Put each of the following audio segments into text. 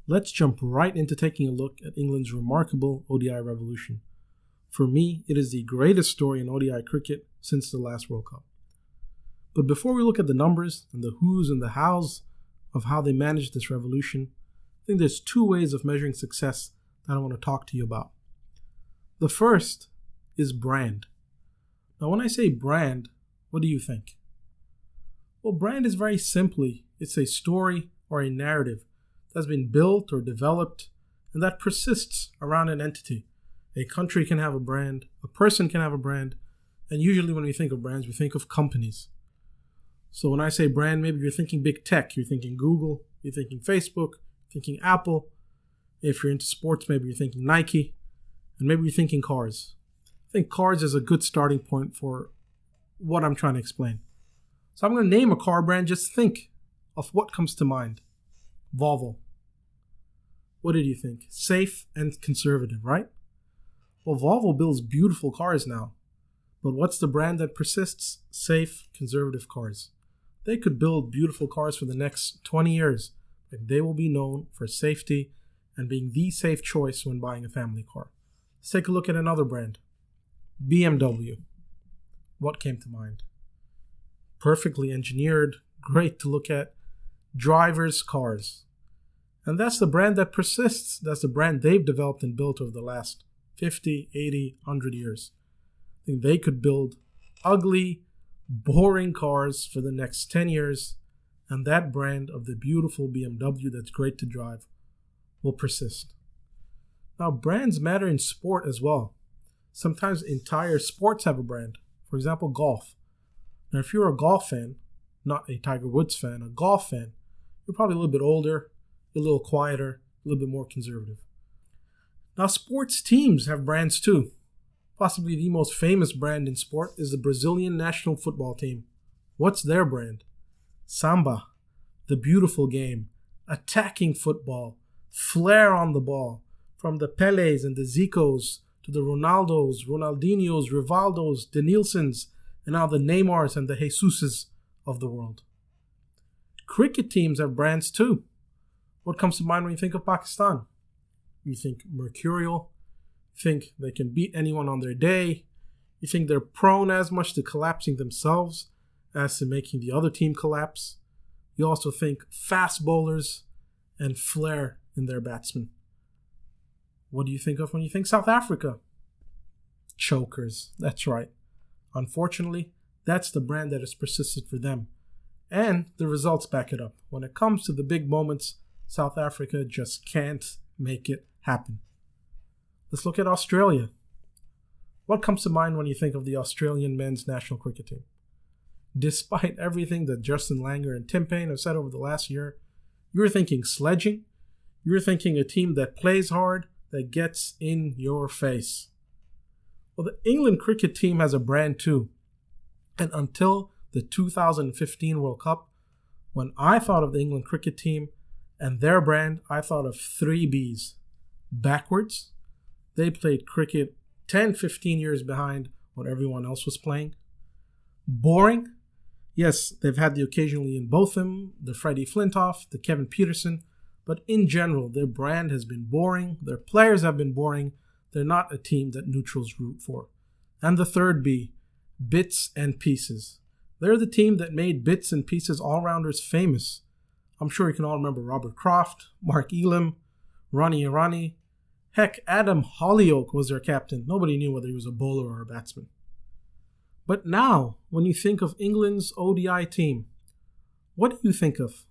Let's jump right into taking a look at England's remarkable ODI revolution. For me, it is the greatest story in ODI cricket since the last World Cup. But before we look at the numbers and the who's and the how's of how they managed this revolution, I think there's two ways of measuring success that I want to talk to you about. The first is brand. Now, when I say brand, what do you think? Well, brand is very simply, it's a story or a narrative that's been built or developed and that persists around an entity. A country can have a brand, a person can have a brand, and usually when we think of brands, we think of companies. So when I say brand, maybe you're thinking big tech, you're thinking Google, you're thinking Facebook, you're thinking Apple. If you're into sports, maybe you're thinking Nike, and maybe you're thinking cars. I think cars is a good starting point for what I'm trying to explain. So I'm going to name a car brand, just think of what comes to mind. Volvo. What did you think? Safe and conservative, right? Well, Volvo builds beautiful cars now. But what's the brand that persists? Safe, conservative cars. They could build beautiful cars for the next 20 years, but they will be known for safety and being the safe choice when buying a family car. Let's take a look at another brand. BMW. What came to mind? Perfectly engineered, great to look at, drivers' cars. And that's the brand that persists. That's the brand they've developed and built over the last 50, 80, 100 years. I think they could build ugly, boring cars for the next 10 years, and that brand of the beautiful BMW that's great to drive will persist. Now, brands matter in sport as well. Sometimes entire sports have a brand. For example, golf. Now, if you're a golf fan, not a Tiger Woods fan, a golf fan, you're probably a little bit older, a little quieter, a little bit more conservative. Now, sports teams have brands too. Possibly the most famous brand in sport is the Brazilian national football team. What's their brand? Samba, the beautiful game, attacking football, flair on the ball, from the Pelés and the Zicos to the Ronaldos, Ronaldinhos, Rivaldos, Denilsons, and now the Neymars and the Jesuses of the world. Cricket teams have brands too. What comes to mind when you think of Pakistan? You think mercurial. You think they can beat anyone on their day. You think they're prone as much to collapsing themselves as to making the other team collapse. You also think fast bowlers and flair in their batsmen. What do you think of when you think South Africa? Chokers, that's right. Unfortunately, that's the brand that has persisted for them. And the results back it up. When it comes to the big moments, South Africa just can't make it happen. Let's look at Australia. What comes to mind when you think of the Australian men's national cricket team? Despite everything that Justin Langer and Tim Paine have said over the last year, you're thinking sledging. You're thinking a team that plays hard, that gets in your face. Well, the England cricket team has a brand too. And until the 2015 World Cup, when I thought of the England cricket team and their brand, I thought of 3 Bs. Backwards. They played cricket 10, 15 years behind what everyone else was playing. Boring. Yes, they've had the occasionally in Botham, the Freddie Flintoff, the Kevin Peterson, but in general, their brand has been boring. Their players have been boring. They're not a team that neutrals root for. And the third B, bits and pieces. They're the team that made bits and pieces all-rounders famous. I'm sure you can all remember Robert Croft, Mark Elam, Ronnie Irani. Heck, Adam Hollyoake was their captain. Nobody knew whether he was a bowler or a batsman. But now, when you think of England's ODI team, what do you think of?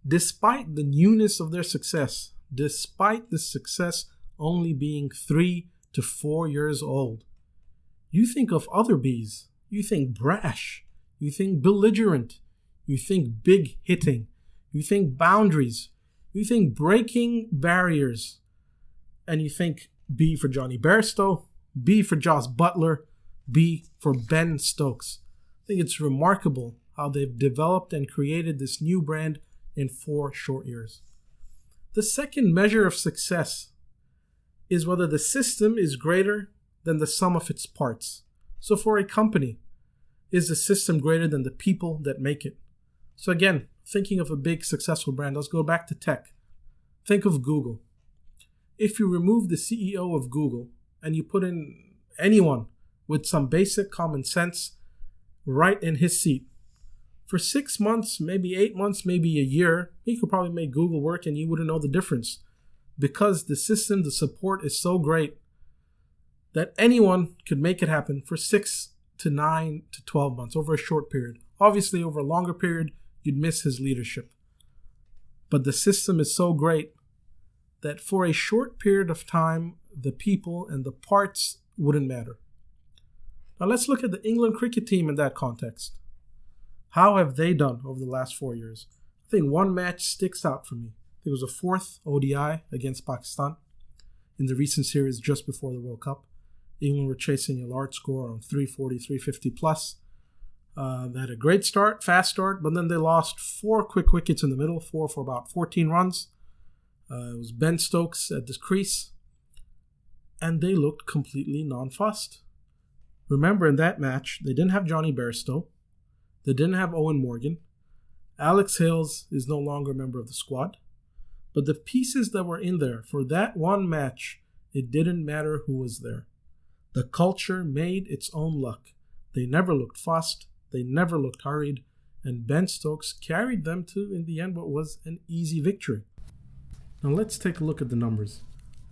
Despite the newness of their success, despite the success only being 3 to 4 years old, you think of other Bs. You think brash. You think belligerent. You think big hitting. You think boundaries. You think breaking barriers. And you think B for Johnny Bairstow, B for Joss Butler, B for Ben Stokes. I think it's remarkable how they've developed and created this new brand in 4 short years. The second measure of success is whether the system is greater than the sum of its parts. So for a company, is the system greater than the people that make it? So again, thinking of a big successful brand, let's go back to tech. Think of Google. If you remove the CEO of Google and you put in anyone with some basic common sense right in his seat, for 6 months, maybe 8 months, maybe a year, he could probably make Google work and you wouldn't know the difference. Because the system, the support is so great that anyone could make it happen for 6 to 9 to 12 months over a short period. Obviously, over a longer period, you'd miss his leadership. But the system is so great that for a short period of time, the people and the parts wouldn't matter. Now let's look at the England cricket team in that context. How have they done over the last 4 years? I think one match sticks out for me. I think it was a fourth ODI against Pakistan in the recent series just before the World Cup. England were chasing a large score on 340, 350 plus. They had a great start, fast start, but then they lost 4 quick wickets in the middle, 4 for about 14 runs. It was Ben Stokes at the crease, and they looked completely non-fussed. Remember, in that match, they didn't have Johnny Bairstow. They didn't have Owen Morgan. Alex Hales is no longer a member of the squad. But the pieces that were in there for that one match, it didn't matter who was there. The culture made its own luck. They never looked fussed. They never looked hurried. And Ben Stokes carried them to, in the end, what was an easy victory. Now let's take a look at the numbers.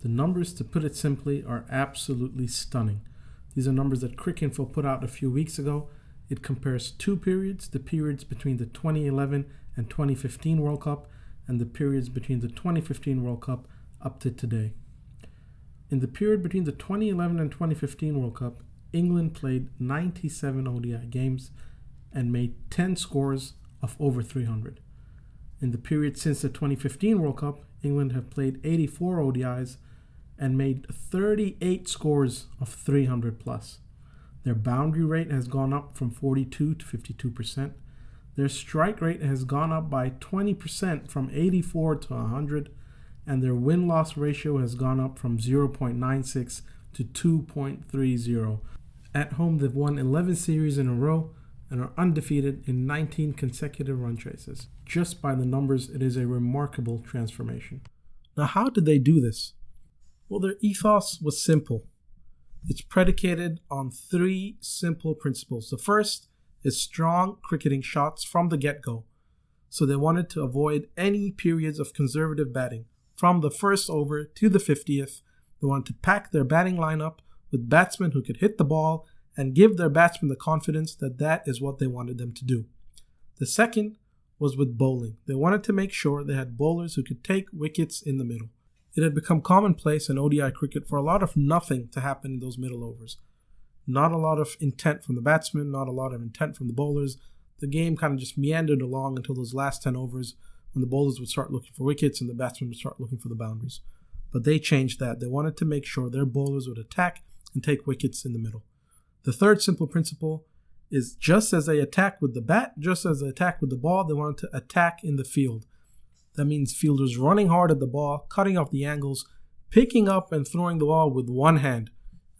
The numbers, to put it simply, are absolutely stunning. These are numbers that Cricinfo put out a few weeks ago. It compares 2 periods, the periods between the 2011 and 2015 World Cup and the periods between the 2015 World Cup up to today. In the period between the 2011 and 2015 World Cup, England played 97 ODI games and made 10 scores of over 300. In the period since the 2015 World Cup, England have played 84 ODIs and made 38 scores of 300 plus. Their boundary rate has gone up from 42 to 52%. Their strike rate has gone up by 20% from 84 to 100. And their win-loss ratio has gone up from 0.96 to 2.30. At home, they've won 11 series in a row and are undefeated in 19 consecutive run chases. Just by the numbers, it is a remarkable transformation. Now, how did they do this? Well, their ethos was simple. It's predicated on 3 simple principles. The first is strong cricketing shots from the get-go. So they wanted to avoid any periods of conservative batting. From the first over to the 50th, they wanted to pack their batting lineup with batsmen who could hit the ball and give their batsmen the confidence that that is what they wanted them to do. The second was with bowling. They wanted to make sure they had bowlers who could take wickets in the middle. It had become commonplace in ODI cricket for a lot of nothing to happen in those middle overs. Not a lot of intent from the batsmen, not a lot of intent from the bowlers. The game kind of just meandered along until those last 10 overs when the bowlers would start looking for wickets and the batsmen would start looking for the boundaries. But they changed that. They wanted to make sure their bowlers would attack and take wickets in the middle. The third simple principle is just as they attack with the bat, just as they attack with the ball, they wanted to attack in the field. That means fielders running hard at the ball, cutting off the angles, picking up and throwing the ball with one hand.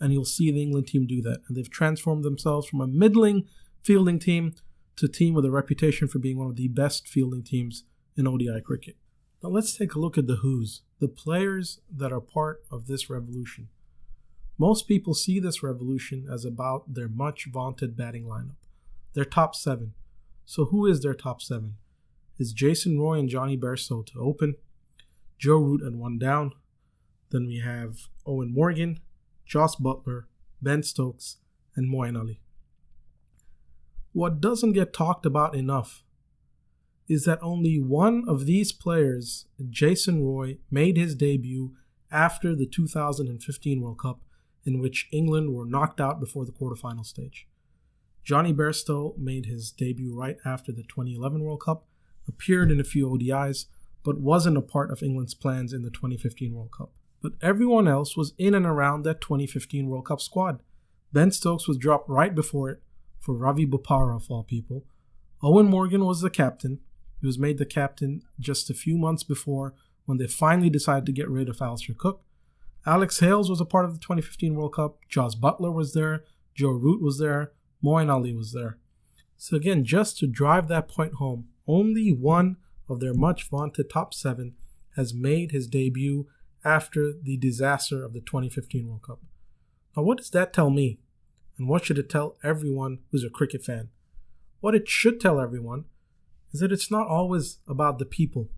And you'll see the England team do that. And they've transformed themselves from a middling fielding team to a team with a reputation for being one of the best fielding teams in ODI cricket. Now let's take a look at the who's, the players that are part of this revolution. Most people see this revolution as about their much vaunted batting lineup, their top 7. So who is their top 7? Is Jason Roy and Johnny Bairstow to open, Joe Root at 1 down. Then we have Owen Morgan, Jos Buttler, Ben Stokes, and Moeen Ali. What doesn't get talked about enough is that only one of these players, Jason Roy, made his debut after the 2015 World Cup, in which England were knocked out before the quarterfinal stage. Johnny Bairstow made his debut right after the 2011 World Cup, appeared in a few ODIs, but wasn't a part of England's plans in the 2015 World Cup. But everyone else was in and around that 2015 World Cup squad. Ben Stokes was dropped right before it for Ravi Bopara, of all people. Owen Morgan was the captain. He was made the captain just a few months before when they finally decided to get rid of Alistair Cook. Alex Hales was a part of the 2015 World Cup. Jos Buttler was there. Joe Root was there. Moeen Ali was there. So again, just to drive that point home, only one of their much vaunted top 7 has made his debut after the disaster of the 2015 World Cup. Now, what does that tell me? And what should it tell everyone who's a cricket fan? What it should tell everyone is that it's not always about the people.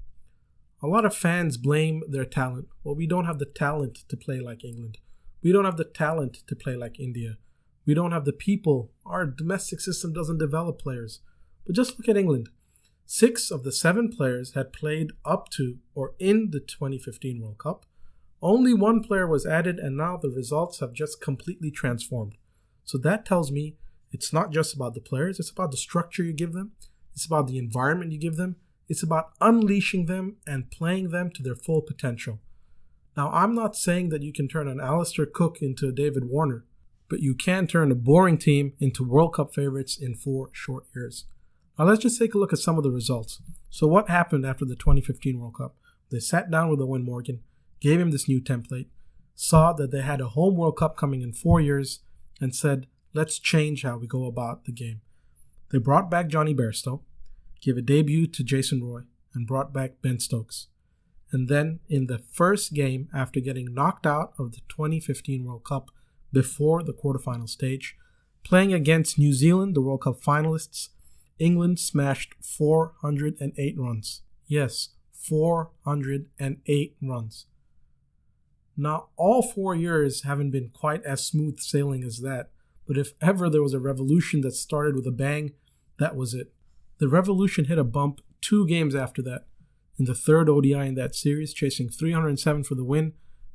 A lot of fans blame their talent. Well, we don't have the talent to play like England. We don't have the talent to play like India. We don't have the people. Our domestic system doesn't develop players. But just look at England. 6 of the 7 players had played up to or in the 2015 World Cup. Only 1 player was added, and now the results have just completely transformed. So that tells me it's not just about the players, it's about the structure you give them, it's about the environment you give them, it's about unleashing them and playing them to their full potential. Now, I'm not saying that you can turn an Alistair Cook into a David Warner, but you can turn a boring team into World Cup favorites in 4 short years. Now, let's just take a look at some of the results. So what happened after the 2015 World Cup? They sat down with Owen Morgan, gave him this new template, saw that they had a home World Cup coming in 4 years, and said, let's change how we go about the game. They brought back Johnny Bairstow, gave a debut to Jason Roy, and brought back Ben Stokes. And then in the first game, after getting knocked out of the 2015 World Cup before the quarterfinal stage, playing against New Zealand, the World Cup finalists, England smashed 408 runs. Yes, 408 runs. Now, all 4 years haven't been quite as smooth sailing as that, but if ever there was a revolution that started with a bang, that was it. The revolution hit a bump 2 games after that. In the 3rd ODI in that series, chasing 307 for the win,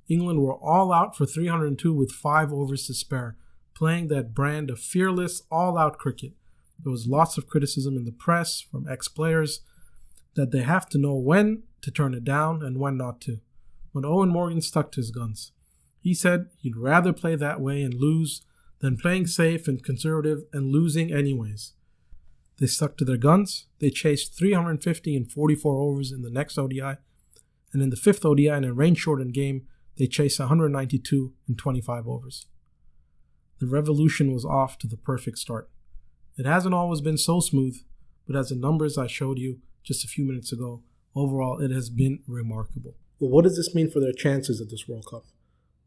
England were all out for 302 with 5 overs to spare, playing that brand of fearless, all-out cricket. There was lots of criticism in the press from ex-players that they have to know when to turn it down and when not to. But Owen Morgan stuck to his guns. He said he'd rather play that way and lose than playing safe and conservative and losing anyways. They stuck to their guns. They chased 350 in 44 overs in the next ODI. And in the 5th ODI in a rain-shortened game, they chased 192 in 25 overs. The revolution was off to the perfect start. It hasn't always been so smooth, but as the numbers I showed you just a few minutes ago, overall it has been remarkable. Well, what does this mean for their chances at this World Cup?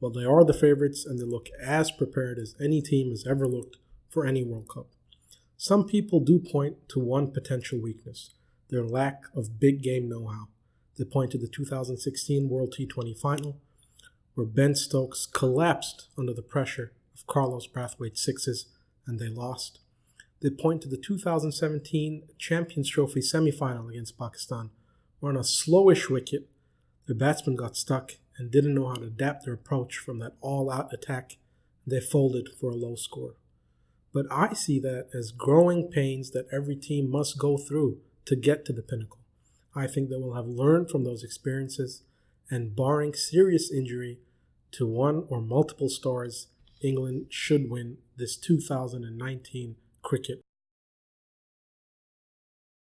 Well, they are the favorites and they look as prepared as any team has ever looked for any World Cup. Some people do point to one potential weakness, their lack of big game know-how. They point to the 2016 World T20 final, where Ben Stokes collapsed under the pressure of Carlos Brathwaite's sixes and they lost. They point to the 2017 Champions Trophy semi-final against Pakistan, where on a slowish wicket, the batsmen got stuck and didn't know how to adapt their approach from that all-out attack. They folded for a low score. But I see that as growing pains that every team must go through to get to the pinnacle. I think they will have learned from those experiences, and barring serious injury to one or multiple stars, England should win this 2019 cricket